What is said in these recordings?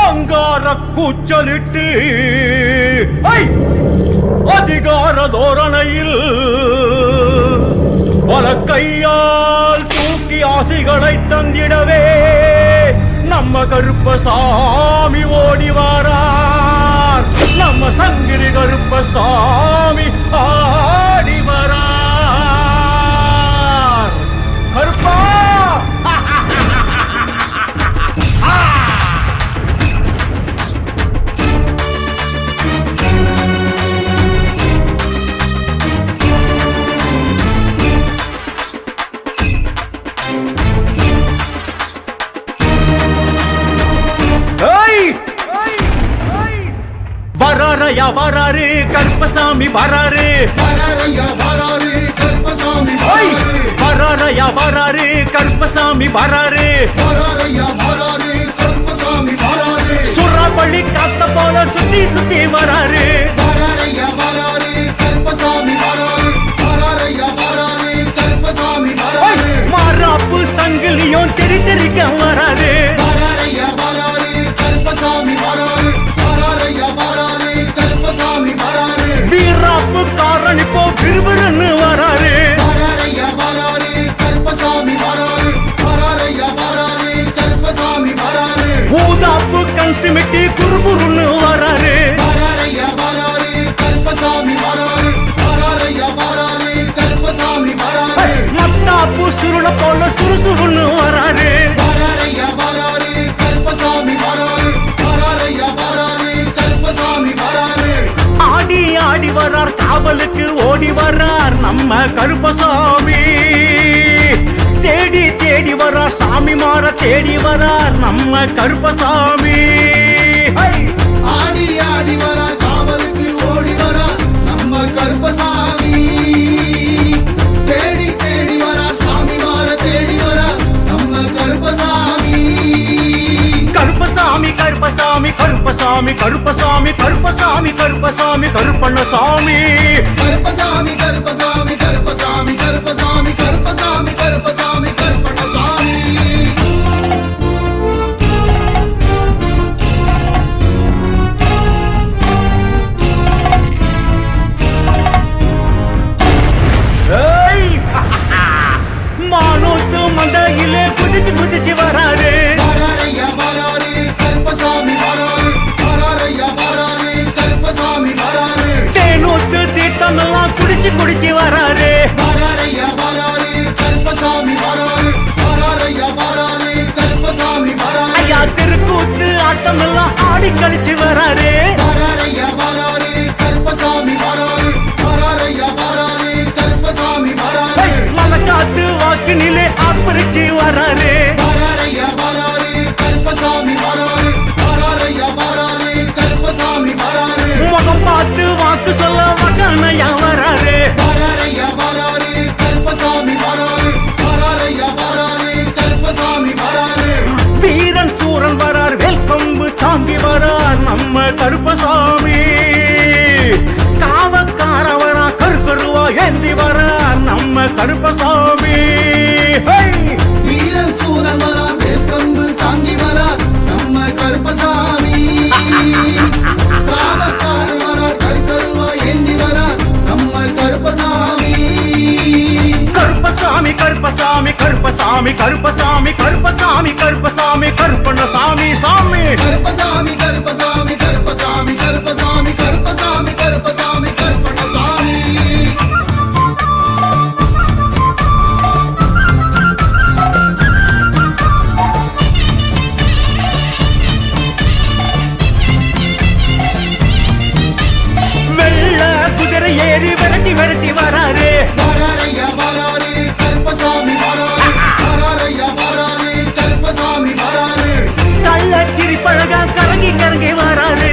அங்கார கூச்சலிட்டு அதிகார தோரணையில் பல கையால் தூக்கி ஆசைகளை தந்திடவே நம்ம கருப்பசாமி ஓடி வாரார். நம்ம சங்கிலி கருப்பசாமி ஆடி வரார். கருப்பா வராரையா வராரு கருப்பசாமி வராரு. வராரையா வராரு கருப்பசாமி வராரு. சுறாவளி காத்த போல சுத்தி சுத்தி வராரு. மாறாப்பு சங்கிலியும் தெரி தெரிக்க வராரு. வீராப்பு காரணி போ விறுவிறுன்னு வராரு. ஊதாப்பு கண் சிமிட்டி குறுகுறுன்னு வராரு. மத்தாப்பு சுருள போல சுறுசுறுன்னு வராரு. ஆடி ஆடி வரார் காவலுக்கு ஓடி வரார் நம்ம கருப்பசாமி. தேடி தேடி வரார் சாமி மாற தேடி வரார் நம்ம கருப்பசாமி. ஆடி ஆடி வரார் காவலுக்கு ஓடி வரார் நம்ம கருப்பசாமி. தேடி தேடி வரார் சாமி மாற தேடி வரார் நம்ம கருப்பசாமி. கருப்பசாமி கருப்பசாமி கருப்பசாமி கருப்பசாமி கருப்பசாமி கருப்பசாமி கருப்பண்ணசாமி. கருப்பசாமி கருப்பசாமி கருப்பசாமி கருப்பசாமி கருப்பசாமி கருப்பசாமி கருப்பண்ணசாமி. மானோத்து மந்தையிலே குதிச்சு குதிச்சு வராரு. தேனூத்து தீர்த்தமெல்லாம் குடிச்சு குடிச்சு வராரு. ஐயா திருக்கூத்து ஆட்டம் எல்லாம் ஆடி கழிச்சு வராரு. மலக்காத்து வாக்கினிலே ஆப்பரிச்சு வராரு. முகம் பார்த்து வாக்கு சொல்ல வகனையா வராரு. வீரன் சூரன் வரார் வெல்கம்பு தாங்கி வரார் நம்ம கருப்பசாமி. காவக்கார வரா கருக்கருவா ஏந்தி வரார் நம்ம கருப்பசாமி. வீரன் சூரன் வரார் வெல்கம்பு தாங்கி வரார் நம்ம கருப்பசாமி. காவக்கார வரார் கருக்கருவா ஏந்தி வரார் நம்ம கருப்பசாமி. கருப்பசாமி கருப்பசாமி கருப்பசாமி கருப்பசாமி கருப்பசாமி கருப்பசாமி கருப்பண்ணசாமி சாமி. கருப்பசாமி கருப்பசாமி கருப்பசாமி கருப்பசாமி கருப்பசாமி கருப்பசாமி கருப்பண்ணசாமி. வெள்ள குதிரை ஏறி விரட்டி விரட்டி வராரு. கள்ளச்சிரி பழக கரங்கி கரங்கி வராரு.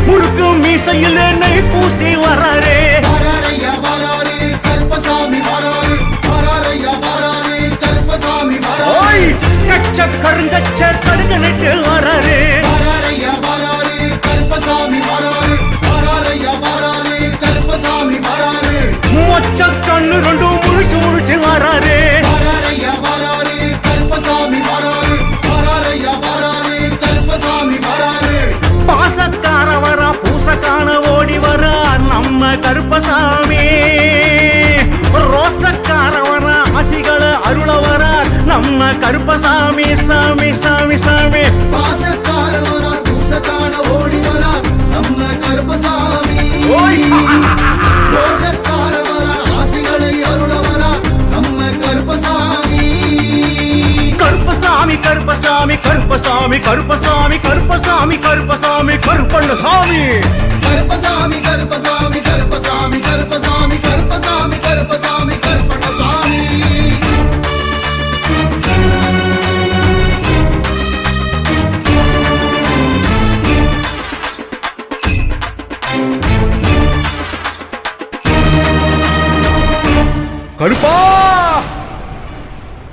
முறுக்கு மீசையில் நெய் பூசி வராரு. கச்ச கருங்கச்ச கடுக நட்டு வராரு. மொச்ச கண்ணு ரெண்டும் நம்ம கருப்பசாமி ரோசக்காரவர ஆசிகளை அருளவரார் நம்ம கருப்பசாமி சாமி சாமி சாமி பாசக்காரவரா பூசக்கான ஓடிவரா நம்ம கருப்பசாமி ரோஷக்காரவரா ஆசிகளை அருளவரா நம்ம கருப்பசாமி கருப்பசாமி கருப்பசாமி கருப்பசாமி கருப்பசாமி கருப்பசாமி கருப்பசாமி கருப்பண்ணசாமி கருப்பசாமி கருப்பசாமி கருப்பசாமி கருப்பசாமி கருப்பசாமி கருப்பசாமி கருப்பண்ணசாமி கருப்பா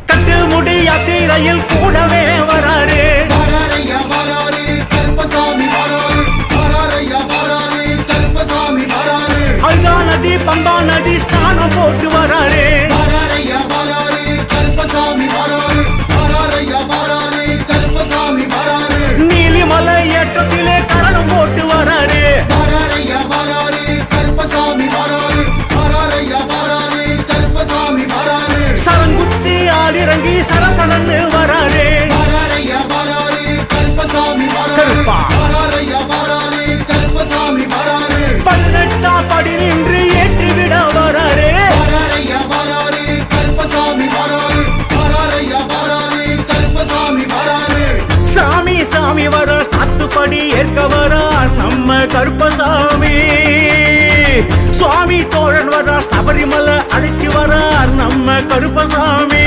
கட்டு முடி யாத்திரையில் கூடவே வராரு வராரையா வராரு கருப்பசாமி வராரு வராரையா வராரு கருப்பசாமி வராரு அல்கா நதி பம்பா நதி ஸ்நானம் போட்டு வராரு வராரையா வராரு கருப்பசாமி வராரு வராரையா வராரு கருப்பசாமி வராரு நீலிமலை ஏற்றத்திலே கரணம் போட்டு வராரு வராரையா வராரு கருப்பசாமி வராரு வராரையா வராரு கருப்பசாமி வராரு சரங்குத்தி ஆடிறங்கி சரசரன்னு வராரு வராரையா வராரு கருப்பசாமி வராரு கருப்பா. வராரையா வராரு கருப்பசாமி வராரு 18 படி நின்று ஏற்றி விட வராரு வராரையா வராரு கருப்பசாமி வராரு வராரையா வராரு கருப்பசாமி வராரு சாமி சாமி வர சாத்துப்படி ஏற்க வரார் நம்ம கருப்பசாமி சுவாமி தோழன் வர சபரிமலை அழைச்சி வரார் நம்ம கருப்பசாமி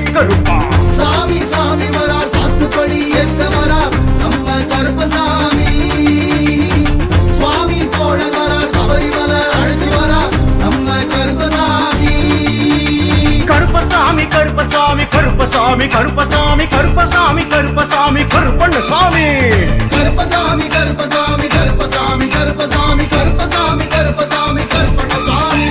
கருப்பா சாமி சாமி வரா சாத்துப்படி ஏத்த வரா நம்ம கருப்பசாமி சுவாமி தோழன் வரா சபரிமலை அழைச்சி வரா நம்ம கருப்பசாமி கருப்பசாமி கருப்பசாமி கருப்பசாமி கருப்பசாமி கருப்பசாமி கருப்பசாமி கருப்பண்ணசாமி கருப்பசாமி கருப்பசாமி கருப்பசாமி கருப்பசாமி கருப்பசாமி கருப்பசாமி கருப்பண்ணசாமி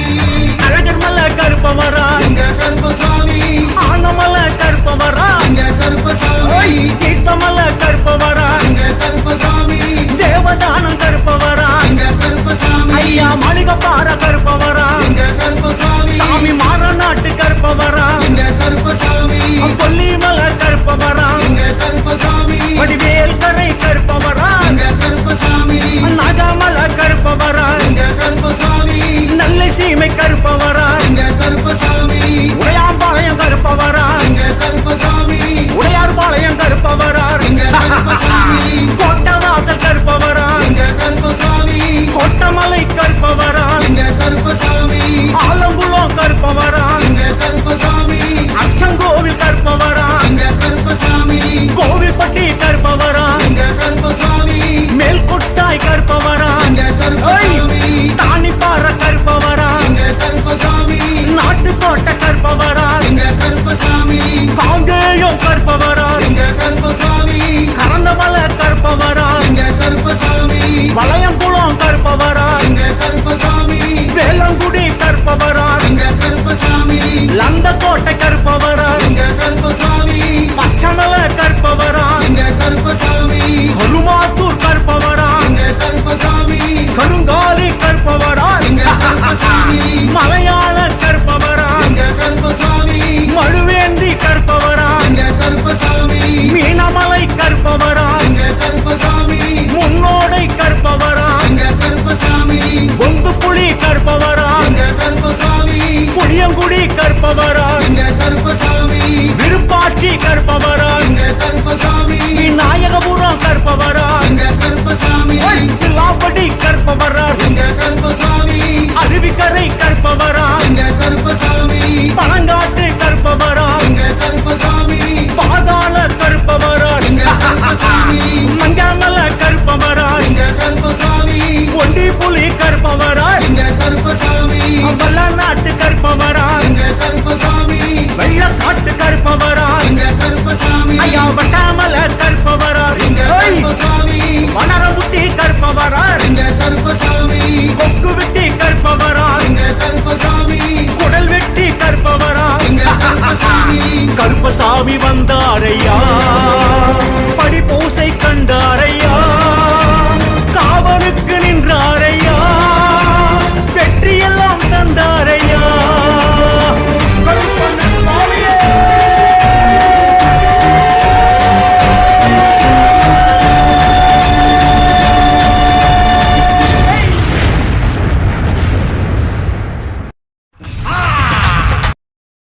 அழகர் மலை கருப்பவரா எங்க கருப்பசாமி ஆனமலை கருப்பவரா எங்க கருப்பசாமி தீர்த்தமலை கருப்பவரா எங்க கருப்பசாமி தேவதானம் கருப்பவரா எங்க கருப்பசாமி ஐயா மளிகப்பாற கருப்பவரா எங்க கருப்பசாமி சாமி மாறநாட்டு கருப்பவரா எங்க கருப்பசாமி கொல்லிமலை கருப்பவரா எங்க கருப்பசாமி வடிவேல் கரை கருப்பவரா எங்க கருப்பசாமி நாகமலை கருப்பவரா எங்க கருப்பசாமி நல்ல சீமை கருப்பவரா எங்க கருப்பசாமி உடையாம்பாளையம் கருப்பவரா எங்க கருப்பசாமி உடையார்பாளையம் கருப்பவரா எங்க கருப்பசாமி கோட்டவாசல் கருப்பவரா எங்க கருப்பசாமி கோட்டமலை கருப்பவரா எங்க கருப்பசாமி ஆலங்குளம் கருப்பவரா எங்க கருப்பசாமி அச்சங்கோவில் கருப்பவரா எங்க கருப்பசாமி கோவில்பட்டி கருப்பவரா எங்க கருப்பசாமி மேல்கொட்டாய் கருப்பவரா எங்க கருப்பசாமி தானிப்பாற கருப்பவரா எங்க கருப்பசாமி நாட்டுக்கோட்டை கருப்பவரா எங்க கருப்பசாமி காங்கேயம் கருப்பவரா எங்க கருப்பசாமி கரந்தமலை கருப்பவரா எங்க கருப்பசாமி வளையங்குளம் கருப்பவரா எங்க கருப்பசாமி வேலங்குடி கருப்பவரா எங்க கருப்பசாமி லந்தக்கோட்டை கருப்பவரா எங்க கருப்பசாமி பச்சமலை கருப்பவரா எங்க கருப்பசாமி கருமாத்தூர் கருப்பவரா எங்க கருப்பசாமி கருங்காலி கருப்பவரா எங்க கருப்பசாமி மலையாள கருப்பவரா எங்க கருப்பசாமி மழுவேந்தி கருப்பவரா எங்க கருப்பசாமி மீனமலை கருப்பவரா எங்க கருப்பசாமி முன்னோடை கருப்பவரா எங்க கருப்பசாமி பொங்கு புலி கருப்பவரா எங்க கருப்பசாமி புளியங்குடி கருப்பவரா எங்க கருப்பசாமி விருப்பாட்சி கருப்பவரா எங்க கருப்பசாமி விநாயகபுரம் கருப்பவரா எங்க கருப்பசாமி லாபடி கருப்பவரா எங்க கருப்பசாமி அருவிக்கரை கருப்பவரா எங்க கருப்பசாமி பழங்காட்டு கருப்பவரா எங்க கருப்பசாமி பாதாள கருப்பவரா எங்க கருப்பசாமி மஞ்சமல கருப்பவரா எங்க கருப்பசாமி ஒண்டி புலி கருப்பவரா எங்க கருப்பசாமி வல்லநாட்டு கருப்பவரா எங்க கருப்பசாமி வெள்ளக்காட்டு கருப்பவரா எங்க கருப்பசாமி ஐயா வட்டாமல கருப்பவரா எங்க கருப்பசாமி வனரபுட்டி கருப்பவரா எங்க கருப்பசாமி கொக்கு வெட்டி கருப்பவரா எங்க கருப்பசாமி குடல் வெட்டி கருப்பவரா எங்க கருப்பசாமி கருப்பசாமி வந்தாரையா படி பூசை கண்டாரையா